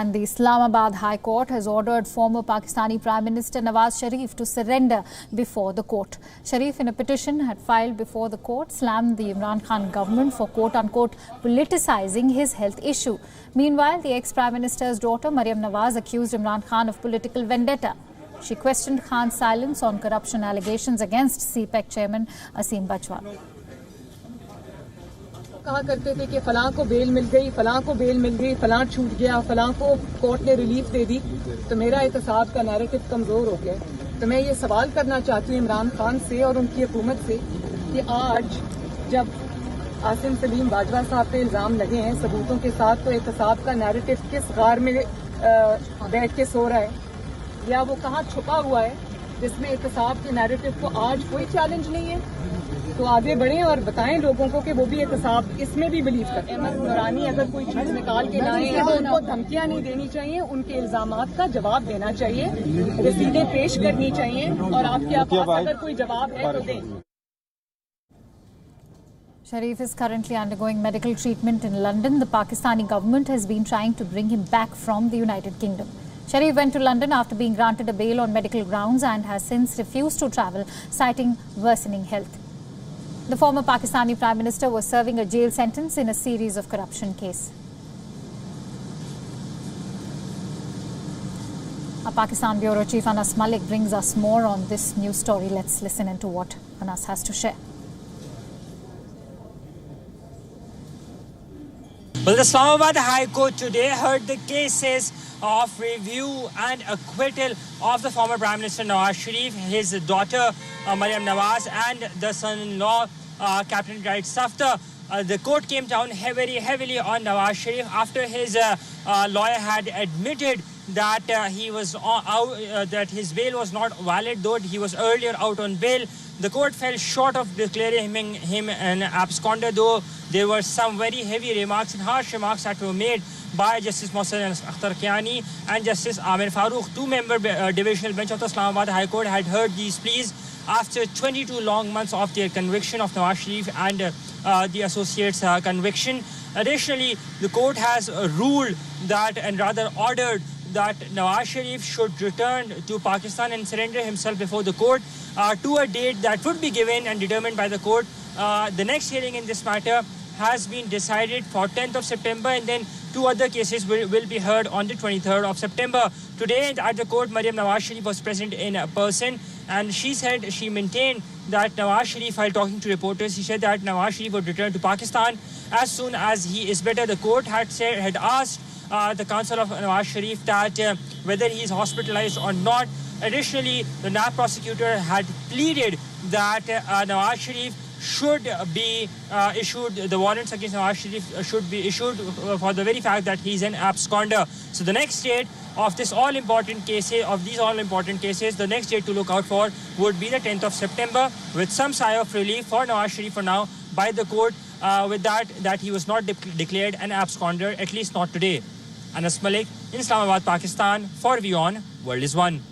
And the Islamabad High Court has ordered former Pakistani Prime Minister Nawaz Sharif to surrender before the court. Sharif, in a petition had filed before the court, slammed the Imran Khan government for quote-unquote politicizing his health issue. Meanwhile, the ex-Prime Minister's daughter, Maryam Nawaz, accused Imran Khan of political vendetta. She questioned Khan's silence on corruption allegations against CPEC chairman Asim Bajwa. कहा करते थे कि फलां को bell मिल गई, फलां को bell मिल गई, फलां छूट गया, फलां को कोर्ट ने रिलीफ दे दी, तो मेरा एहतसाब का नैरेटिव कमजोर हो गया। तो मैं ये सवाल करना चाहती हूँ इमरान खान से और उनकी हुकूमत से कि आज जब आसिम सलीम बाजवा साहब पे इल्जाम लगे हैं सबूतों के साथ, तो एहतसाब का नैरेटिव किस गार में बैठ के सो रहा है, या वो कहाँ छुपा हुआ है जिसमें एहतसाब के नैरेटिव को आज कोई चैलेंज नहीं है। तो आगे बढ़ें और बताएं लोगों को कि वो भी एहतसाब इसमें भी बिलीव करते हैं। अहमद नूरानी अगर कोई चीज निकाल के लाए हैं तो उनको धमकियां नहीं देनी चाहिए, उनके इल्जामात का जवाब देना चाहिए, रसीदें पेश करनी चाहिए और आपके पास अगर कोई जवाब है तो दें। Sharif is currently undergoing medical treatment in London. The Pakistani government has been trying to bring him back from the United Kingdom. Sharif went to London after being granted a bail on medical grounds and has since refused to travel, citing worsening health. The former Pakistani Prime Minister was serving a jail sentence in a series of corruption cases. Our Pakistan Bureau Chief Anas Malik brings us more on this news story. Let's listen into what Anas has to share. Well, the Islamabad High Court today heard the cases of review and acquittal of the former Prime Minister Nawaz Sharif, his daughter Maryam Nawaz and the son-in-law Captain Raid Safdar. The court came down very heavily on Nawaz Sharif after his lawyer had admitted that that his bail was not valid, though he was earlier out on bail. The court fell short of declaring him an absconder, though there were some very heavy remarks and harsh remarks that were made by Justice Mohsen Akhtar Kiani and Justice Amir Farooq. Two-member divisional bench of the Islamabad High Court had heard these pleas after 22 long months of their conviction of Nawaz Sharif and the associates' conviction. Additionally, the court has ruled that, and rather ordered, that Nawaz Sharif should return to Pakistan and surrender himself before the court to a date that would be given and determined by the court. The next hearing in this matter has been decided for 10th of September, and then two other cases will be heard on the 23rd of September. Today at the court, Maryam Nawaz Sharif was present in person, and she maintained that Nawaz Sharif, while talking to reporters, he said that Nawaz Sharif would return to Pakistan as soon as he is better. The court had asked the counsel of Nawaz Sharif that whether he is hospitalized or not. Additionally, the NAB prosecutor had pleaded that Nawaz Sharif should be issued, the warrants against Nawaz Sharif should be issued for the very fact that he is an absconder. So the next date of these all important cases, the next date to look out for would be the 10th of September, with some sigh of relief for Nawaz Sharif for now by the court, with that he was not declared an absconder, at least not today. Anas Malik in Islamabad, Pakistan, for WION, World is One.